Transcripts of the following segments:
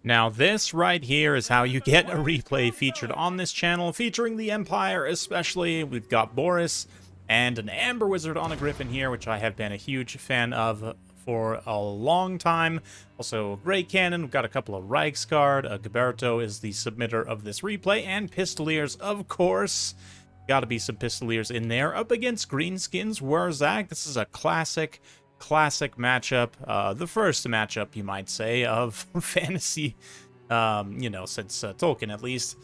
Now this right here is how you get a replay featured on this channel, featuring the Empire especially. We've got Boris and an Amber Wizard on a Griffin here, which I have been a huge fan of for a long time. Also, Great Cannon, we've got a couple of Reichsguard, Gilberto is the submitter of this replay, and Pistoliers, of course. Gotta be some Pistoliers in there, up against Greenskins, WARHAMMER. This is a classic matchup, the first matchup, you might say, of fantasy, since Tolkien at least.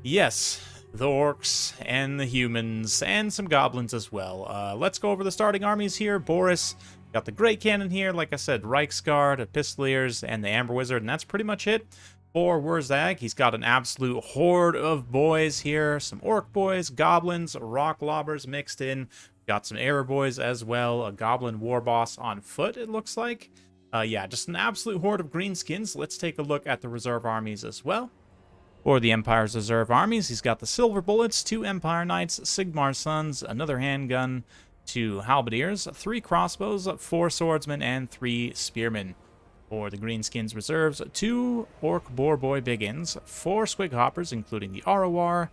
Yes, the orcs and the humans and some goblins as well. Let's go over the starting armies here. Boris, got the Great Cannon here, like I said, Reichsguard, Pistoliers, and the Amber Wizard, and that's pretty much it. For WARHAMMER, he's got an absolute horde of boys here, some orc boys, goblins, rock lobbers mixed in. Got some arrow boys as well, a goblin war boss on foot, it looks like. Yeah, just an absolute horde of greenskins. Let's take a look at the reserve armies as well. For the Empire's reserve armies, he's got the Silver Bullets, 2 Empire Knights, Sigmar's Sons, another handgun, 2 Halberdiers, 3 crossbows, 4 swordsmen, and 3 spearmen. For the Greenskins reserves, 2 Orc Boar Boy Biggins, 4 Squig Hoppers, including the Arrowar,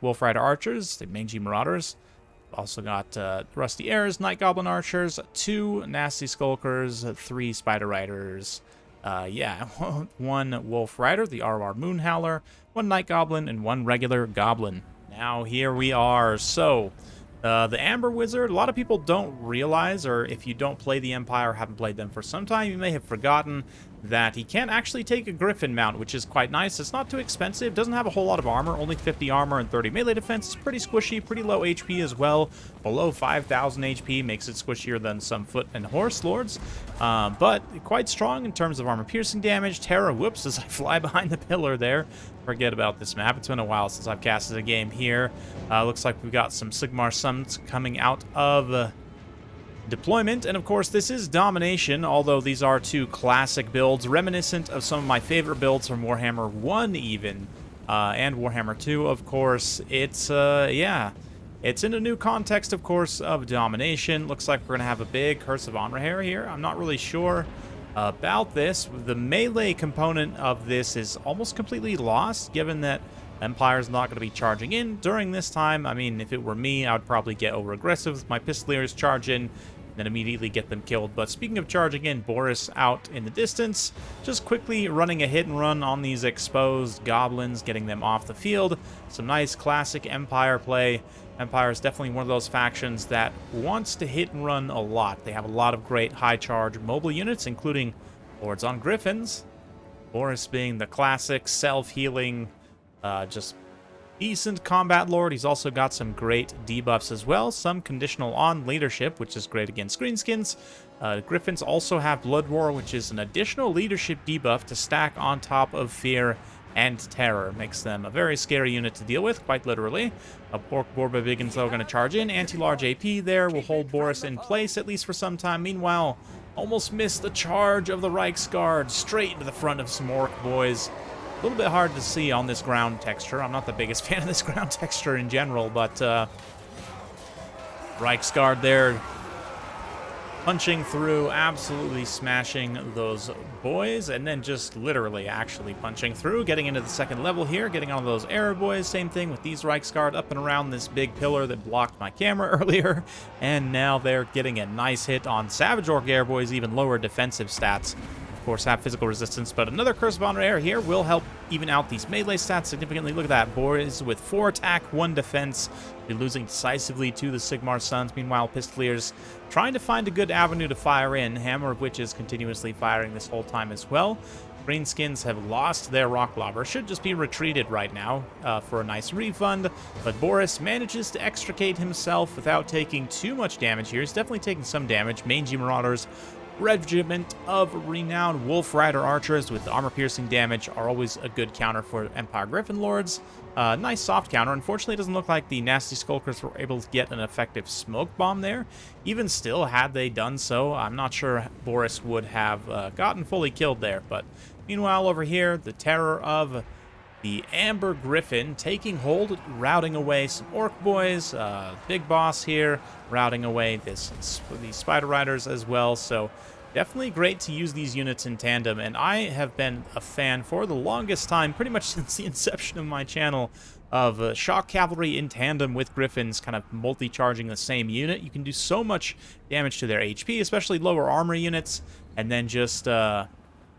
Wolf Rider Archers, the Mangy Marauders. Also got Rusty Airs, Night Goblin Archers, 2 Nasty Skulkers, 3 Spider Riders. 1 Wolf Rider, the Arwar Moon Howler, 1 Night Goblin, and 1 regular Goblin. Now here we are. So, the Amber Wizard, a lot of people don't realize, or if you don't play the Empire or haven't played them for some time, you may have forgotten that he can actually take a Griffin mount, which is quite nice. It's not too expensive, doesn't have a whole lot of armor, only 50 armor and 30 melee defense. It's pretty squishy, pretty low HP as well. Below 5,000 HP makes it squishier than some foot and horse lords, but quite strong in terms of armor piercing damage. Terra, whoops, as I fly behind the pillar there. Forget about this map. It's been a while since I've casted a game here. Looks like we've got some Sigmar Suns coming out of deployment, and of course this is Domination, although these are 2 classic builds reminiscent of some of my favorite builds from Warhammer 1 even, and Warhammer 2, of course. It's it's in a new context, of course, of Domination. Looks like we're gonna have a big Curse of Anraher here. I'm not really sure about this. The melee component of this is almost completely lost, given that Empire's not going to be charging in during this time. I mean, if it were me, I would probably get over-aggressive with my Pistoliers, charge in, then immediately get them killed. But speaking of charging in, Boris out in the distance, just quickly running a hit and run on these exposed goblins, getting them off the field. Some nice classic Empire play. Empire is definitely one of those factions that wants to hit and run a lot. They have a lot of great high-charge mobile units, including Lords on Griffins. Boris being the classic self-healing, just decent combat lord. He's also got some great debuffs as well. Some conditional on leadership, which is great against greenskins. Griffins also have Blood Roar, which is an additional leadership debuff to stack on top of fear and terror. Makes them a very scary unit to deal with, quite literally. Orc Borba Biggins, though, going to charge in. Anti-large AP there will hold Boris in place, at least for some time. Meanwhile, almost missed the charge of the Reichsguard straight into the front of some orc boys. A little bit hard to see on this ground texture. I'm not the biggest fan of this ground texture in general, but Reichsguard there punching through, absolutely smashing those boys, and then just literally actually punching through, getting into the second level here, getting on those arrow boys. Same thing with these Reichsguard up and around this big pillar that blocked my camera earlier, and now they're getting a nice hit on Savage Orc arrow boys, even lower defensive stats. Of course, have physical resistance, but another Curse of Anraher here will help even out these melee stats significantly. Look at that. Boys with 4 attack, 1 defense, be losing decisively to the Sigmar Suns. Meanwhile, Pistoliers trying to find a good avenue to fire in. Hammer of Witches continuously firing this whole time as well. Greenskins have lost their Rock Lobber. Should just be retreated right now for a nice refund. But Boris manages to extricate himself without taking too much damage here. He's definitely taking some damage. Mangy Marauders, Regiment of renowned Wolf Rider Archers with armor-piercing damage are always a good counter for Empire Griffin Lords. Nice soft counter. Unfortunately, it doesn't look like the Nasty Skulkers were able to get an effective smoke bomb there. Even still, had they done so, I'm not sure Boris would have gotten fully killed there. But meanwhile, over here, the terror of the Amber Griffin taking hold, routing away some Orc boys. Big Boss here, routing away these Spider Riders as well. So Definitely great to use these units in tandem, and I have been a fan for the longest time, pretty much since the inception of my channel, of shock cavalry in tandem with griffins, kind of multi-charging the same unit. You can do so much damage to their HP, especially lower armor units, and then just, yeah,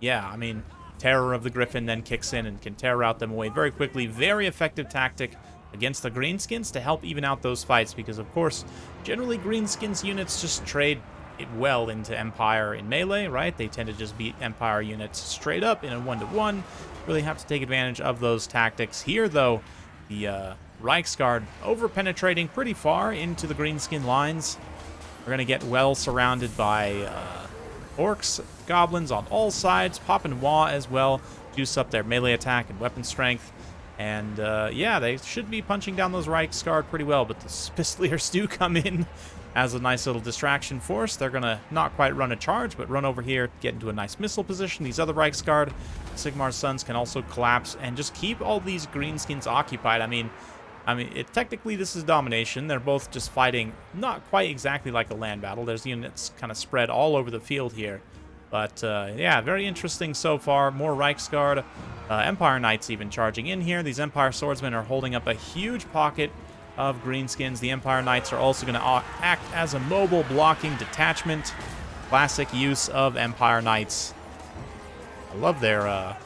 I mean, terror of the griffin then kicks in and can terror out them away very quickly. Very effective tactic against the Greenskins to help even out those fights, because, of course, generally Greenskins units just trade it well into Empire in melee, right? They tend to just beat Empire units straight up in a 1-to-1. Really have to take advantage of those tactics. Here, though, the Reichsguard over-penetrating pretty far into the Greenskin lines. We're going to get well surrounded by orcs, goblins on all sides, pop and wah as well, juice up their melee attack and weapon strength. And, yeah, they should be punching down those Reichsguard pretty well, but the Pistoliers do come in as a nice little distraction force. They're going to not quite run a charge, but run over here, get into a nice missile position. These other Reichsguard, Sigmar's Sons, can also collapse and just keep all these Greenskins occupied. I mean, technically this is Domination. They're both just fighting not quite exactly like a land battle. There's units kind of spread all over the field here. But, yeah, very interesting so far. More Reichsguard. Empire Knights even charging in here. These Empire Swordsmen are holding up a huge pocket of Greenskins. The Empire Knights are also going to act as a mobile blocking detachment. Classic use of Empire Knights. I love their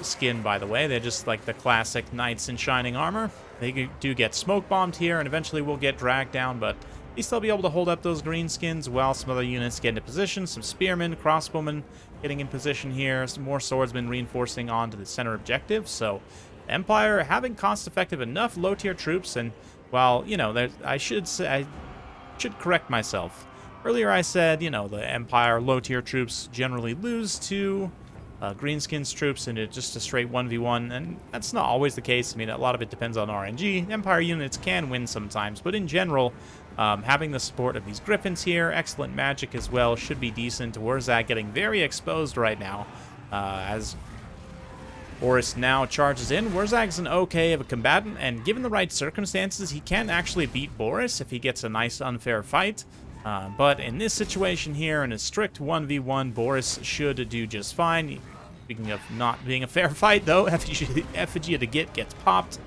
skin, by the way. They're just like the classic knights in shining armor. They do get smoke bombed here, and eventually will get dragged down, but at least they'll be able to hold up those Greenskins while some other units get into position. Some spearmen, crossbowmen getting in position here. Some more swordsmen reinforcing onto the center objective. So Empire having cost-effective enough low-tier troops, and while, you know, I should correct myself. Earlier I said, you know, the Empire low-tier troops generally lose to Greenskins troops in just a straight 1v1, and that's not always the case. I mean, a lot of it depends on RNG. Empire units can win sometimes, but in general, having the support of these Griffins here, excellent magic as well, should be decent. WARZAG getting very exposed right now, as Boris now charges in. WARZAG's an okay of a combatant, and given the right circumstances, he can actually beat Boris if he gets a nice unfair fight. But in this situation here, in a strict 1v1, Boris should do just fine. Speaking of not being a fair fight, though, Effigy of the Git gets popped,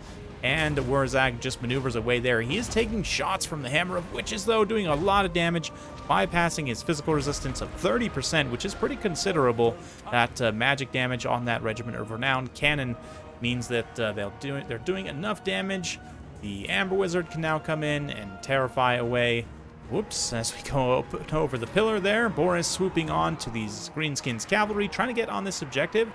and WARZAG just maneuvers away there. He is taking shots from the Hammer of Witches, though, doing a lot of damage, bypassing his physical resistance of 30%, which is pretty considerable. That magic damage on that Regiment of Renown cannon means that they're doing enough damage. The Amber Wizard can now come in and terrify away. Whoops, as we go over the pillar there, Boris swooping on to these Greenskins cavalry, trying to get on this objective.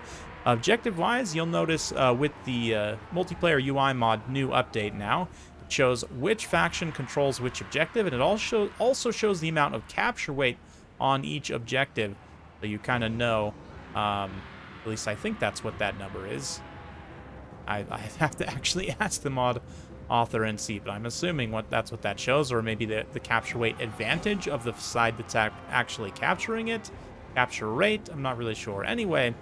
Objective-wise, you'll notice with the multiplayer UI mod new update now, it shows which faction controls which objective, and it also shows the amount of capture weight on each objective, so you kind of know, at least I think that's what that number is. I have to actually ask the mod author and see, but I'm assuming that's what that shows, or maybe the capture weight advantage of the side that's actually capturing it. Capture rate, I'm not really sure. Anyway,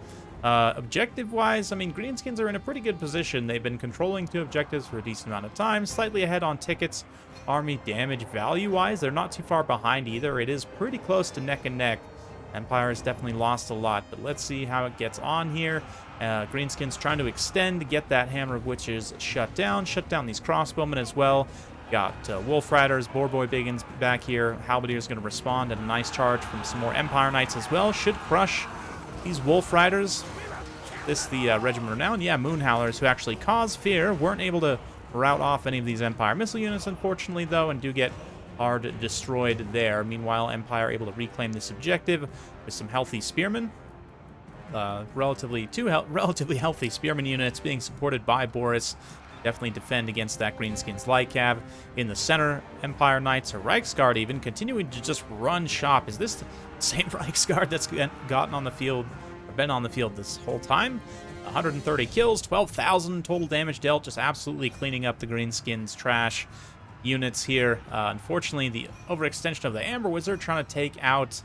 objective-wise, I mean, Greenskins are in a pretty good position. They've been controlling 2 objectives for a decent amount of time, slightly ahead on tickets. Army damage value-wise, they're not too far behind either. It is pretty close to neck and neck. Empire has definitely lost a lot, but let's see how it gets on here. Greenskins trying to extend to get that Hammer of Witches shut down these crossbowmen as well. Got Wolf Riders, Boarboy Biggins back here. Halberdier's going to respond, and a nice charge from some more Empire Knights as well. Should crush these Wolf Riders. The Regiment of Renown, yeah, Moonhowlers, who actually cause fear, weren't able to rout off any of these Empire missile units, unfortunately, though, and do get hard destroyed there. Meanwhile, Empire able to reclaim this objective with some healthy spearmen. Relatively healthy spearman units being supported by Boris. Definitely defend against that Greenskins light cav. In the center, Empire Knights or Reichsguard even continuing to just run shop. Is this the same Reichsguard that's gotten on the field, or been on the field this whole time? 130 kills, 12,000 total damage dealt, just absolutely cleaning up the Greenskins trash units here. Unfortunately, the overextension of the Amber Wizard trying to take out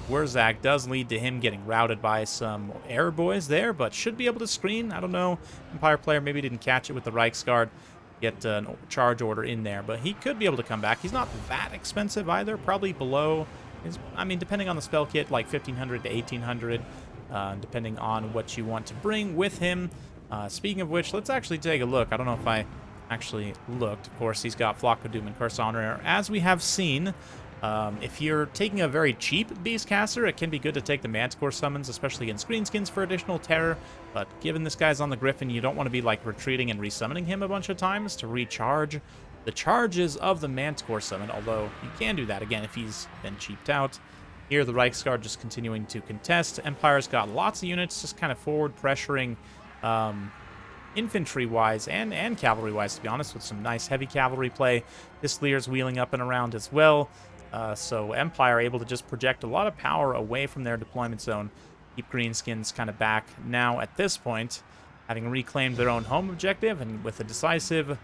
WARZAG does lead to him getting routed by some air boys there, but should be able to screen. I don't know. Empire player maybe didn't catch it with the Reichsguard. get a charge order in there. But he could be able to come back. He's not that expensive either. Probably below, I mean, depending on the spell kit, like 1,500 to 1,800, depending on what you want to bring with him. Speaking of which, let's actually take a look. I don't know if I actually looked. Of course, he's got Flock of Doom and Curse Honor. As we have seen, if you're taking a very cheap Beastcaster, it can be good to take the Manticore summons, especially against Greenskins for additional terror. But given this guy's on the Griffin, you don't want to be like retreating and resummoning him a bunch of times to recharge the charges of the Manticore summon, although you can do that again if he's been cheaped out. Here, the Reichsguard just continuing to contest. Empire's got lots of units just kind of forward pressuring infantry-wise and cavalry-wise, to be honest, with some nice heavy cavalry play. Pistoliers wheeling up and around as well. So Empire able to just project a lot of power away from their deployment zone, keep Greenskins kind of back now at this point, having reclaimed their own home objective, and with a decisive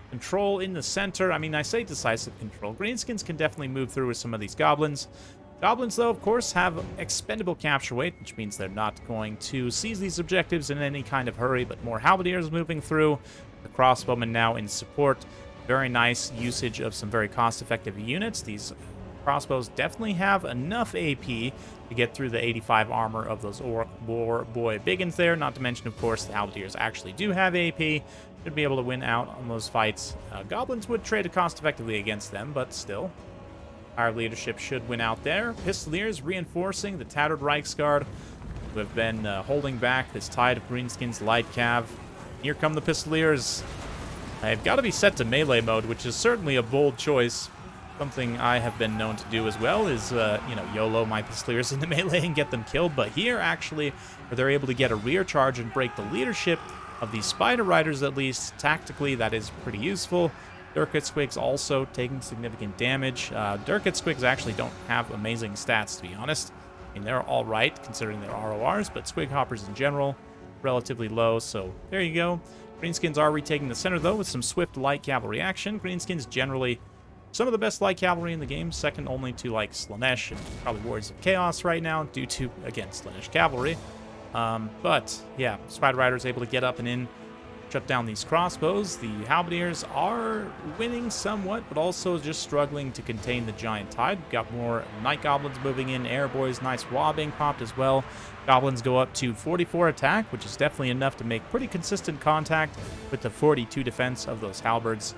control in the center. I mean, I say decisive control. Greenskins can definitely move through with some of these goblins. Goblins, though, of course, have expendable capture weight, which means they're not going to seize these objectives in any kind of hurry, but more halberdiers moving through. The crossbowmen now in support. Very nice usage of some very cost-effective units. These crossbows definitely have enough AP to get through the 85 armor of those Orc War Boy Biggins there. Not to mention, of course, the halberdiers actually do have AP. Should be able to win out on those fights. Goblins would trade cost-effectively against them, but still. Our leadership should win out there. Pistoliers reinforcing the tattered Reichsguard, who have been holding back this tide of Greenskins light cav. Here come the Pistoliers. They've got to be set to melee mode, which is certainly a bold choice. Something I have been known to do as well is, you know, YOLO my Pistoliers into melee and get them killed. But here, actually, where they're able to get a rear charge and break the leadership of these Spider Riders, at least tactically, that is pretty useful. Durkit Squigs also taking significant damage. Durkit Squigs actually don't have amazing stats, to be honest. I mean, they're all right, considering their RORs, but Squig Hoppers in general, relatively low, so there you go. Greenskins are retaking the center, though, with some swift light cavalry action. Greenskins generally some of the best light cavalry in the game, second only to, like, Slanesh and probably Warriors of Chaos right now, due to, again, Slanesh cavalry. But, yeah, Spider Rider is able to get up and in, shut down these crossbows. The halberdiers are winning somewhat, but also just struggling to contain the giant tide. We've got more Night Goblins moving in, Airboys, nice Wah being popped as well. Goblins go up to 44 attack, which is definitely enough to make pretty consistent contact with the 42 defense of those halberds.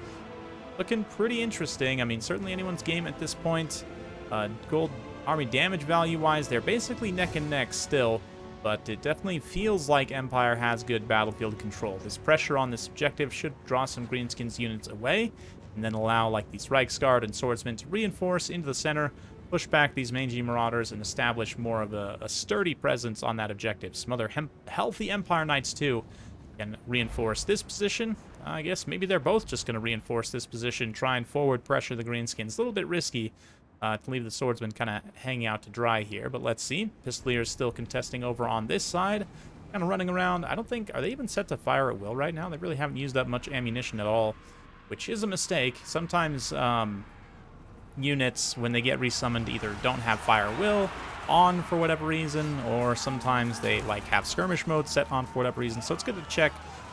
Looking pretty interesting. I mean, certainly anyone's game at this point. Gold army damage value-wise, they're basically neck and neck still, but it definitely feels like Empire has good battlefield control. This pressure on this objective should draw some Greenskins units away, and then allow, like, these Reichsguard and Swordsmen to reinforce into the center, push back these mangy Marauders, and establish more of a sturdy presence on that objective. Some other healthy Empire Knights, too, can reinforce this position. I guess maybe they're both just going to reinforce this position, try and forward pressure the Greenskins. A little bit risky to leave the Swordsmen kind of hanging out to dry here, but let's see. Pistoliers still contesting over on this side, kind of running around. I don't think, are they even set to fire at will right now? They really haven't used up much ammunition at all, which is a mistake. Sometimes units, when they get resummoned, either don't have fire at will on for whatever reason, or sometimes they, like, have skirmish mode set on for whatever reason, so it's good to check.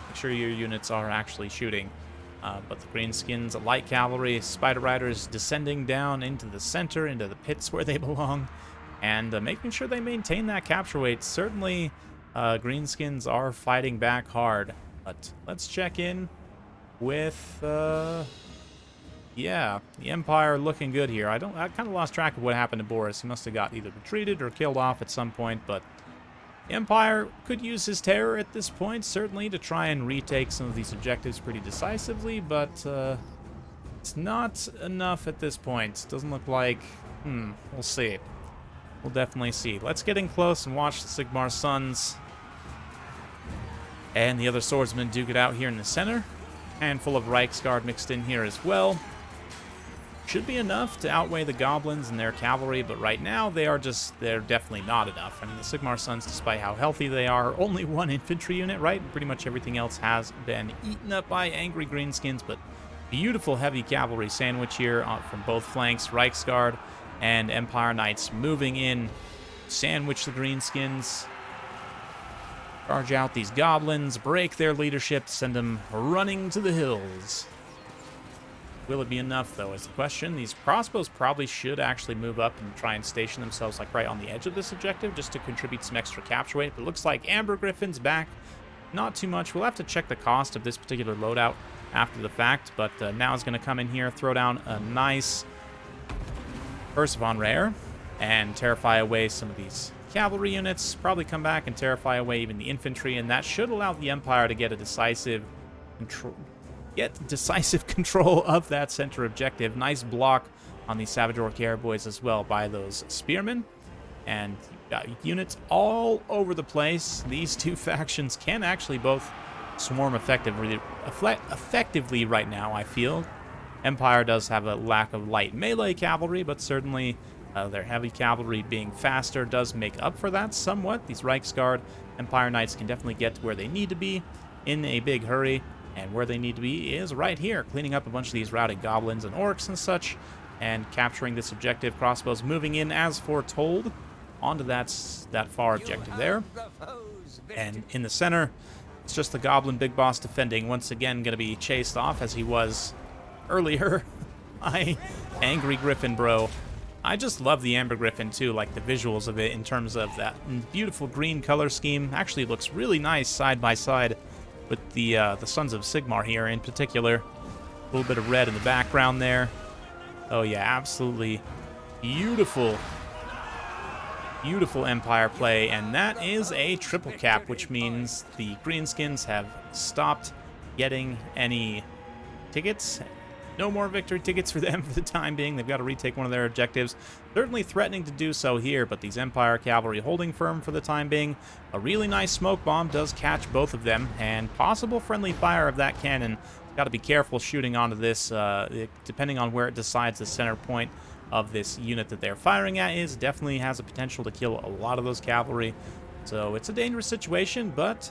Make sure your units are actually shooting. But the Greenskins, light cavalry, Spider Riders descending down into the center, into the pits where they belong, and making sure they maintain that capture weight. Certainly, Greenskins are fighting back hard. But let's check in with, yeah, the Empire looking good here. I kind of lost track of what happened to Boris. He must have got either retreated or killed off at some point, but Empire could use his terror at this point, certainly, to try and retake some of these objectives pretty decisively, but it's not enough at this point. Doesn't look like... we'll see. We'll definitely see. Let's get in close and watch the Sigmar's Sons and the other swordsmen duke it out here in the center. Handful of Reichsguard mixed in here as well. Should be enough to outweigh the goblins and their cavalry, but right now they're definitely not enough. I mean, the Sigmar Sons, despite how healthy they are, only one infantry unit, right? Pretty much everything else has been eaten up by angry Greenskins, but beautiful heavy cavalry sandwich here from both flanks. Reichsguard and Empire Knights moving in, sandwich the Greenskins. Charge out these goblins, break their leadership, send them running to the hills. Will it be enough, though, is the question. These crossbows probably should actually move up and try and station themselves like right on the edge of this objective just to contribute some extra capture weight. But it looks like Amber Griffin's back. Not too much. We'll have to check the cost of this particular loadout after the fact. But now is going to come in here, throw down a nice Curse von Rare, and terrify away some of these cavalry units. Probably come back and terrify away even the infantry. And that should allow the Empire to get a decisive control of that center objective. Nice block on these Savage Orc Airboys as well by those spearmen. And you've got units all over the place. These two factions can actually both swarm effectively right now, I feel. Empire does have a lack of light melee cavalry, but certainly their heavy cavalry being faster does make up for that somewhat. These Reiksguard Empire Knights can definitely get to where they need to be in a big hurry. And where they need to be is right here, cleaning up a bunch of these routed goblins and orcs and such, and capturing this objective. Crossbows moving in as foretold onto that far objective there. And in the center, it's just the goblin big boss defending. Once again, going to be chased off as he was earlier. My angry griffin, bro. I just love the Amber Griffin too, like the visuals of it in terms of that beautiful green color scheme. Actually looks really nice side by side with the Sons of Sigmar here in particular. A little bit of red in the background there. Oh yeah, absolutely beautiful. Beautiful Empire play, and that is a triple cap, which means the Greenskins have stopped getting any tickets. No more victory tickets for them for the time being. They've got to retake one of their objectives. Certainly threatening to do so here, but these Empire cavalry holding firm for the time being. A really nice smoke bomb does catch both of them, and possible friendly fire of that cannon. Got to be careful shooting onto this, depending on where it decides the center point of this unit that they're firing at is. Definitely has a potential to kill a lot of those cavalry. So it's a dangerous situation, but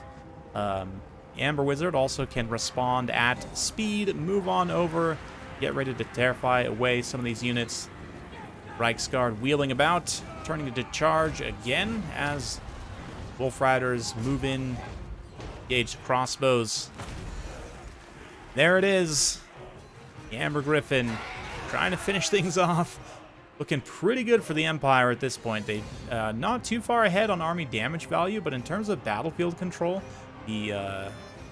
Amber Wizard also can respond at speed, move on over, get ready to terrify away some of these units. Reiksguard wheeling about, turning into charge again as Wolf Riders move in, engage the crossbows. There it is. The Amber Griffin trying to finish things off. Looking pretty good for the Empire at this point. They not too far ahead on army damage value, but in terms of battlefield control, the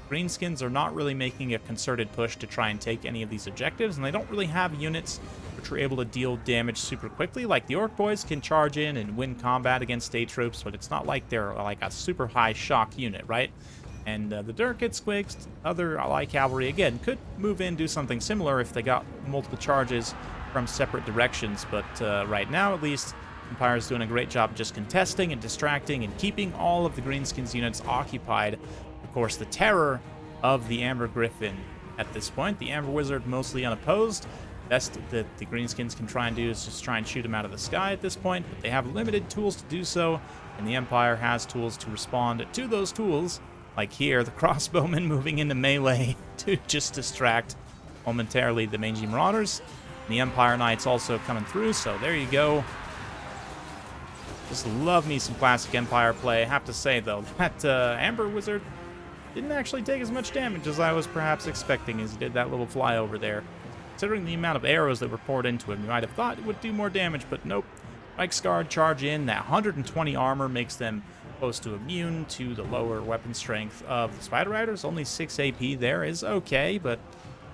Greenskins are not really making a concerted push to try and take any of these objectives, and they don't really have units which are able to deal damage super quickly. Like the Orc Boys can charge in and win combat against state troops, but it's not like they're like a super high shock unit, right? And the Durkit Squigs, other ally cavalry, again, could move in, do something similar if they got multiple charges from separate directions, but right now at least, Empire's doing a great job just contesting and distracting and keeping all of the Greenskins units occupied. Of course, the terror of the Amber Griffin at this point. The Amber Wizard mostly unopposed. Best that the Greenskins can try and do is just try and shoot him out of the sky at this point, but they have limited tools to do so, and the Empire has tools to respond to those tools, like here, the crossbowmen moving into melee to just distract momentarily the mangy marauders. And the Empire Knights also coming through, so there you go. Just love me some classic Empire play. I have to say, though, that Amber Wizard didn't actually take as much damage as I was perhaps expecting as he did that little flyover there. Considering the amount of arrows that were poured into him, you might have thought it would do more damage, but nope. Reiksguard charge in. That 120 armor makes them close to immune to the lower weapon strength of the Spider Riders. Only 6 AP there is okay, but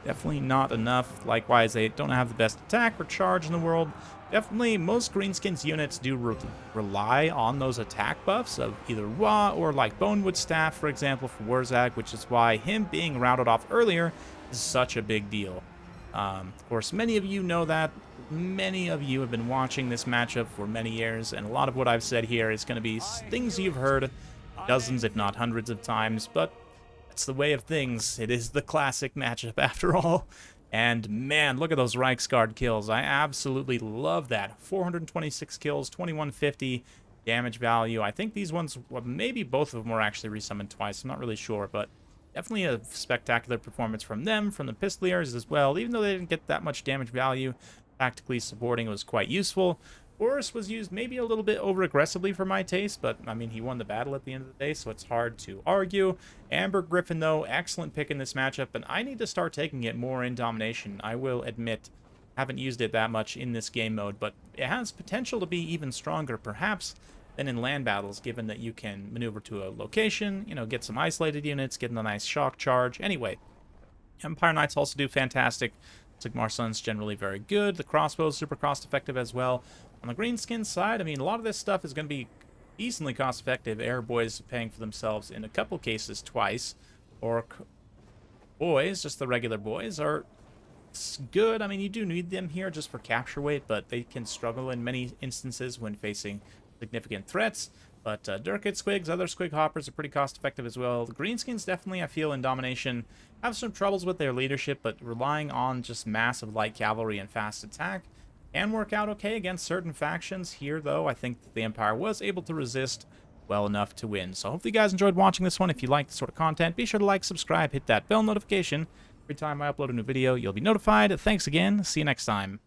definitely not enough. Likewise, they don't have the best attack or charge in the world. Definitely, most Greenskins units do rely on those attack buffs of either Wa or like Bonewood Staff, for example, for Wurzag, which is why him being routed off earlier is such a big deal. Of course, many of you know that. Many of you have been watching this matchup for many years, and a lot of what I've said here is going to be things you've heard dozens, if not hundreds of times, but that's the way of things. It is the classic matchup after all. And man, look at those Reiksguard kills. I absolutely love that. 426 kills, 2150 damage value. I think these ones, well, maybe both of them were actually resummoned twice. I'm not really sure, but definitely a spectacular performance from them, from the Pistoliers as well. Even though they didn't get that much damage value, tactically supporting was quite useful. Boris was used maybe a little bit over-aggressively for my taste, but, I mean, he won the battle at the end of the day, so it's hard to argue. Amber Griffin, though, excellent pick in this matchup, and I need to start taking it more in Domination. I will admit, haven't used it that much in this game mode, but it has potential to be even stronger, perhaps, than in land battles, given that you can maneuver to a location, you know, get some isolated units, get a nice shock charge. Anyway, Empire Knights also do fantastic. Sigmar Sun's generally very good. The crossbow is super cost-effective as well. On the Greenskins side, I mean, a lot of this stuff is going to be decently cost-effective. Air boys paying for themselves in a couple cases twice. Orc boys, just the regular boys, are good. I mean, you do need them here just for capture weight, but they can struggle in many instances when facing significant threats. But Durkit Squigs, other Squig Hoppers are pretty cost-effective as well. The Greenskins definitely, I feel, in Domination have some troubles with their leadership, but relying on just massive light cavalry and fast attack can work out okay against certain factions. Here, though, I think that the Empire was able to resist well enough to win. So hopefully you guys enjoyed watching this one. If you like this sort of content, be sure to like, subscribe, hit that bell notification. Every time I upload a new video, you'll be notified. Thanks again. See you next time.